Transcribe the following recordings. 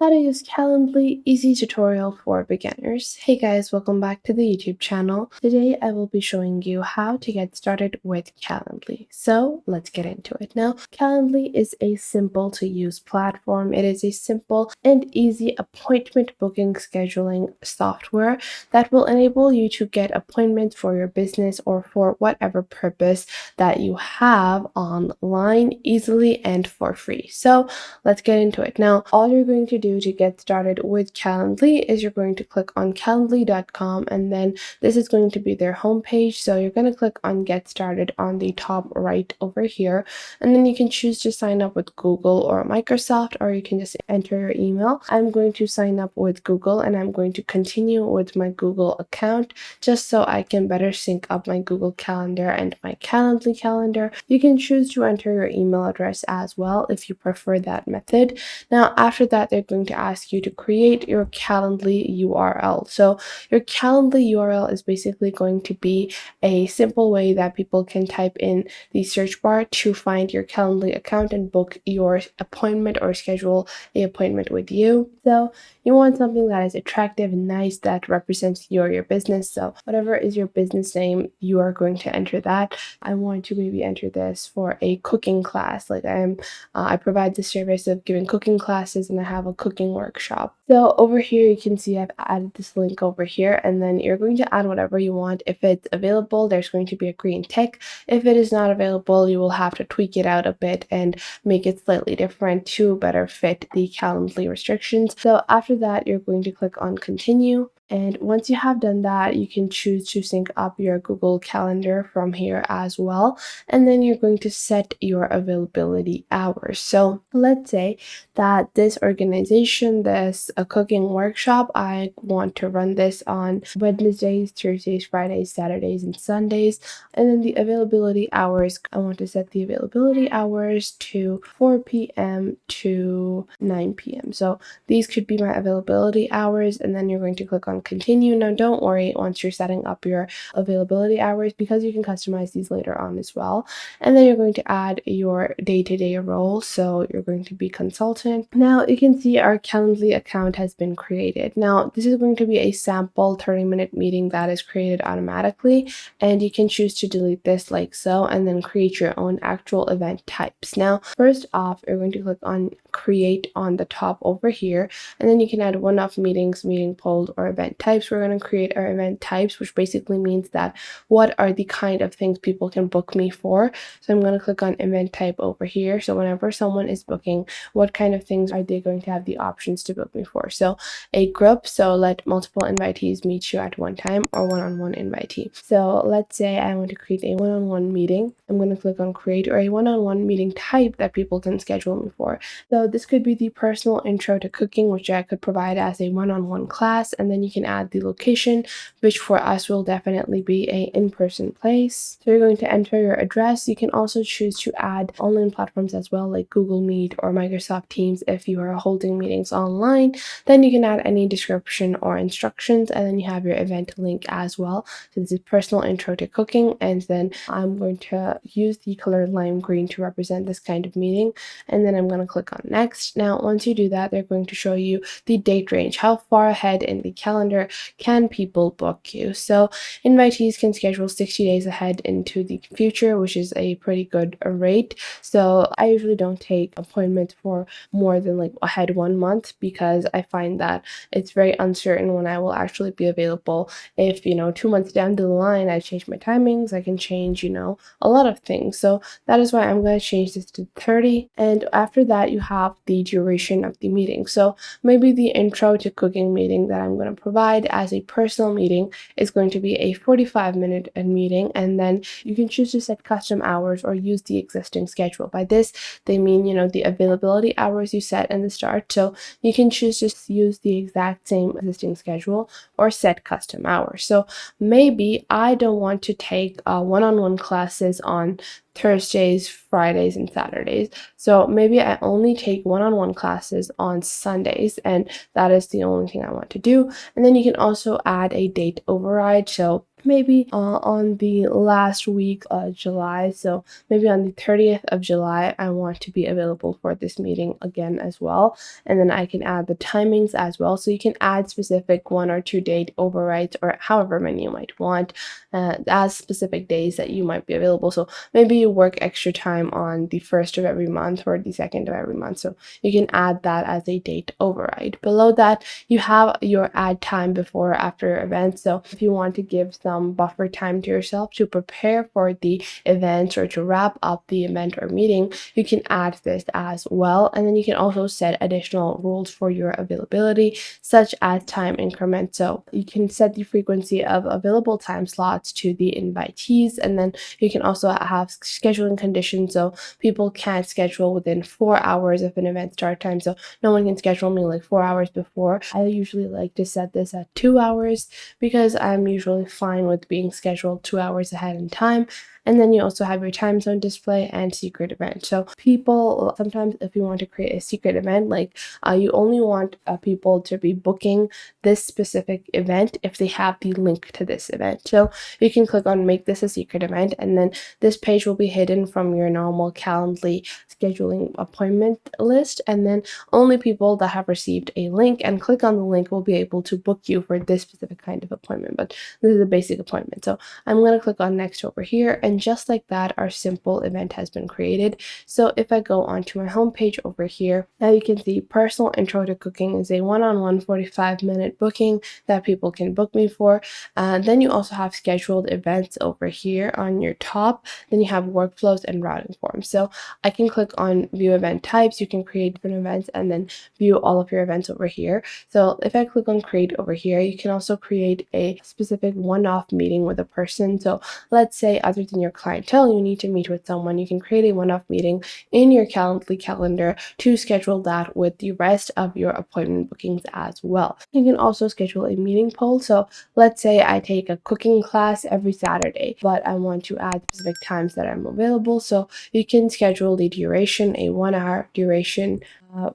How to use Calendly, easy tutorial for beginners. Hey guys, welcome back to the YouTube channel. Today I will be showing you how to get started with Calendly. So let's get into it. Now, Calendly is a simple to use platform. It is a simple and easy appointment booking scheduling software that will enable you to get appointments for your business or for whatever purpose that you have online easily and for free. So let's get into it. Now, all you're going to do to get started with Calendly is you're going to click on calendly.com, and then this is going to be their homepage. So you're going to click on Get Started on the top right over here, and then you can choose to sign up with Google or Microsoft, or you can just enter your email. I'm going to sign up with Google, and I'm going to continue with my Google account just so I can better sync up my Google Calendar and my Calendly calendar. You can choose to enter your email address as well if you prefer that method. Now, after that, they're going to ask you to create your Calendly URL. So your Calendly URL is basically going to be a simple way that people can type in the search bar to find your Calendly account and book your appointment or schedule an appointment with you. So you want something that is attractive and nice that represents your business. So whatever is your business name, you are going to enter that. I want to maybe enter this for a cooking class. Like I provide the service of giving cooking classes, and I have a cooking workshop. So over here, you can see I've added this link over here, and then you're going to add whatever you want. If it's available, there's going to be a green tick. If it is not available, you will have to tweak it out a bit and make it slightly different to better fit the Calendly restrictions. So after that, you're going to click on continue. And once you have done that, you can choose to sync up your Google Calendar from here as well. And then you're going to set your availability hours. So let's say that this organization, this cooking workshop, I want to run this on Wednesdays, Thursdays, Fridays, Saturdays, and Sundays. And then the availability hours, I want to set the availability hours to 4 p.m. to 9 p.m. So these could be my availability hours, and then you're going to click on continue. Now, don't worry once you're setting up your availability hours, because you can customize these later on as well. And then you're going to add your day-to-day role. So you're going to be consultant. Now you can see our Calendly account has been created. Now this is going to be a sample 30-minute meeting that is created automatically, and you can choose to delete this like so, and then create your own actual event types. Now, first off, you're going to click on create on the top over here, and then you can add one-off meetings, meeting polls, or event types. We're going to create our event types, which basically means that what are the kind of things people can book me for. So I'm going to click on event type over here. So whenever someone is booking, what kind of things are they going to have the options to book me for? So a group, so let multiple invitees meet you at one time, or one-on-one invitee. So let's say I want to create a one-on-one meeting. I'm going to click on create, or a one-on-one meeting type that people can schedule me for. So this could be the personal intro to cooking, which I could provide as a one-on-one class, and then you can add the location, which for us will definitely be a in-person place. So you're going to enter your address. You can also choose to add online platforms as well, like Google Meet or Microsoft Teams. If you are holding meetings online, then you can add any description or instructions, and then you have your event link as well. So this is personal intro to cooking, and then I'm going to use the color lime green to represent this kind of meeting, and then I'm going to click on next. Now, once you do that, they're going to show you the date range. How far ahead in the calendar can people book you? So invitees can schedule 60 days ahead into the future, which is a pretty good rate. So I usually don't take appointments for more than like ahead 1 month, because I find that it's very uncertain when I will actually be available. If 2 months down the line I change my timings, I can change a lot of things. So that is why I'm going to change this to 30. And after that, you have the duration of the meeting. So maybe the intro to cooking meeting that I'm going to provide as a personal meeting is going to be a 45-minute meeting, and then you can choose to set custom hours or use the existing schedule. By this, they mean, the availability hours you set in the start. So you can choose to use the exact same existing schedule or set custom hours. So maybe I don't want to take one-on-one classes on Thursdays, Fridays, and Saturdays. So maybe I only take one-on-one classes on Sundays, and that is the only thing I want to do. And then you can also add a date override. So maybe on the last week of July. So maybe on the 30th of July, I want to be available for this meeting again as well. And then I can add the timings as well. So you can add specific 1 or 2 date overrides or however many you might want as specific days that you might be available. So maybe you work extra time on the first of every month or the second of every month. So you can add that as a date override. Below that, you have your add time before or after events. So if you want to give some buffer time to yourself to prepare for the event or to wrap up the event or meeting, you can add this as well. And then you can also set additional rules for your availability, such as time increments. So you can set the frequency of available time slots to the invitees, and then you can also have scheduling conditions. So people can't schedule within 4 hours of an event start time. So no one can schedule me like 4 hours before. I usually like to set this at 2 hours because I'm usually fine with being scheduled 2 hours ahead in time. And then you also have your time zone display and secret event. So people sometimes, if you want to create a secret event, like you only want people to be booking this specific event if they have the link to this event. So you can click on make this a secret event, and then this page will be hidden from your normal Calendly scheduling appointment list, and then only people that have received a link and click on the link will be able to book you for this specific kind of appointment. But this is a basic appointment. So I'm going to click on next over here, and just like that, our simple event has been created. So if I go onto my homepage over here, now you can see personal intro to cooking is a one-on-one 45-minute booking that people can book me for. Then you also have scheduled events over here on your top. Then you have workflows and routing forms. So I can click on view event types. You can create different events and then view all of your events over here. So if I click on create over here, you can also create a specific one-off meeting with a person. So let's say other than your clientele, you need to meet with someone. You can create a one-off meeting in your Calendly calendar to schedule that with the rest of your appointment bookings as well. You can also schedule a meeting poll. So let's say I take a cooking class every Saturday, but I want to add specific times that I'm available. So you can schedule the duration, a 1 hour duration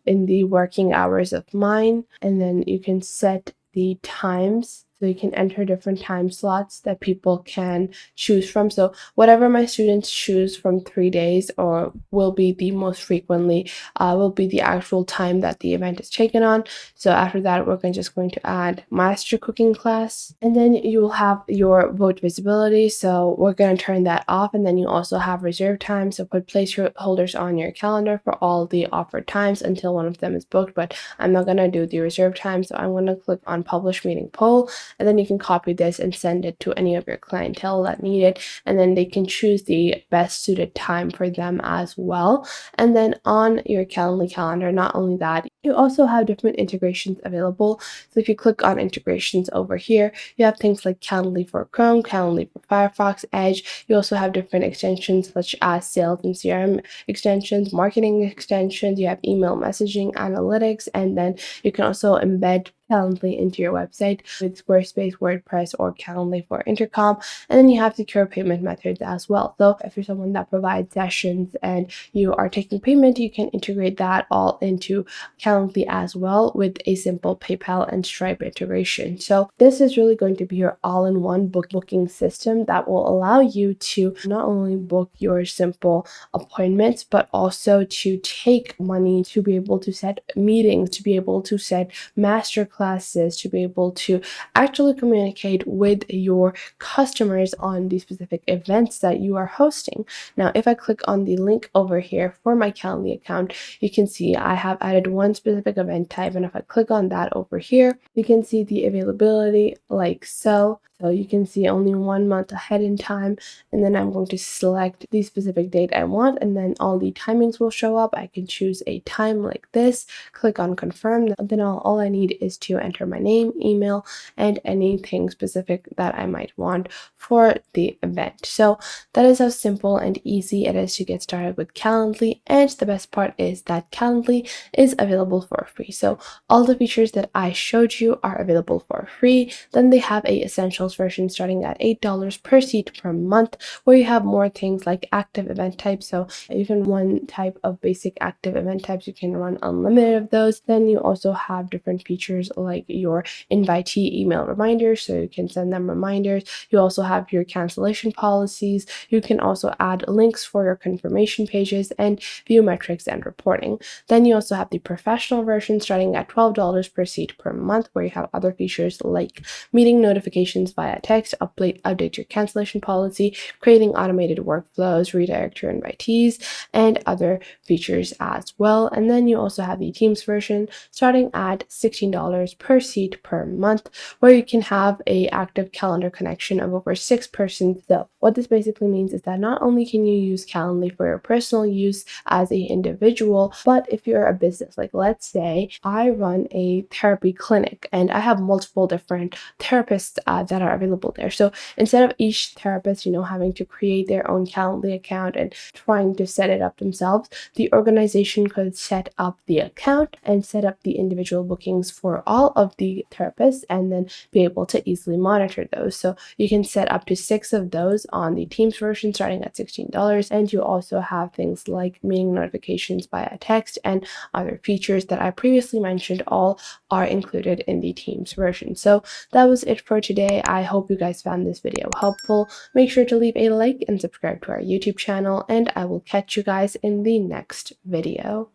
in the working hours of mine, and then you can set the times. So you can enter different time slots that people can choose from. So whatever my students choose from 3 days or will be the most frequently will be the actual time that the event is taken on. So after that, we're just going to add master cooking class, and then you will have your vote visibility. So we're going to turn that off, and then you also have reserve time. So put placeholders on your calendar for all the offered times until one of them is booked, but I'm not going to do the reserve time. So I'm going to click on publish meeting poll, and then you can copy this and send it to any of your clientele that need it, and then they can choose the best suited time for them as well. And then on your Calendly calendar, not only that, you also have different integrations available. So if you click on integrations over here, you have things like Calendly for Chrome, Calendly for Firefox, Edge. You also have different extensions such as sales and CRM extensions, marketing extensions. You have email messaging, analytics, and then you can also embed Calendly into your website with Squarespace, WordPress, or Calendly for Intercom. And then you have secure payment methods as well. So if you're someone that provides sessions and you are taking payment, you can integrate that all into Calendly as well with a simple PayPal and Stripe integration. So this is really going to be your all-in-one booking system that will allow you to not only book your simple appointments, but also to take money to be able to set meetings, to be able to set master classes, to be able to actually communicate with your customers on the specific events that you are hosting. Now, if I click on the link over here for my Calendly account, you can see I have added one specific event type, and if I click on that over here, you can see the availability like so. So you can see only 1 month ahead in time, and then I'm going to select the specific date I want, and then all the timings will show up. I can choose a time like this, click on confirm, then all I need is to enter my name, email, and anything specific that I might want for the event. So that is how simple and easy it is to get started with Calendly, and the best part is that Calendly is available for free. So all the features that I showed you are available for free. Then they have a essential Essentials version starting at $8 per seat per month, where you have more things like active event types. So you can one type of basic active event types, you can run unlimited of those. Then you also have different features like your invitee email reminders, so you can send them reminders. You also have your cancellation policies. You can also add links for your confirmation pages and view metrics and reporting. Then you also have the professional version starting at $12 per seat per month, where you have other features like meeting notifications via text, update your cancellation policy, creating automated workflows, redirect your invitees, and other features as well. And then you also have the Teams version starting at $16 per seat per month, where you can have a active calendar connection of over 6 persons. So what this basically means is that not only can you use Calendly for your personal use as an individual, but if you're a business, like let's say I run a therapy clinic and I have multiple different therapists that are available there. So instead of each therapist, having to create their own Calendly account and trying to set it up themselves, the organization could set up the account and set up the individual bookings for all of the therapists and then be able to easily monitor those. So you can set up to 6 of those on the Teams version starting at $16. And you also have things like meeting notifications via text and other features that I previously mentioned all are included in the Teams version. So that was it for today. I hope you guys found this video helpful. Make sure to leave a like and subscribe to our YouTube channel, and I will catch you guys in the next video.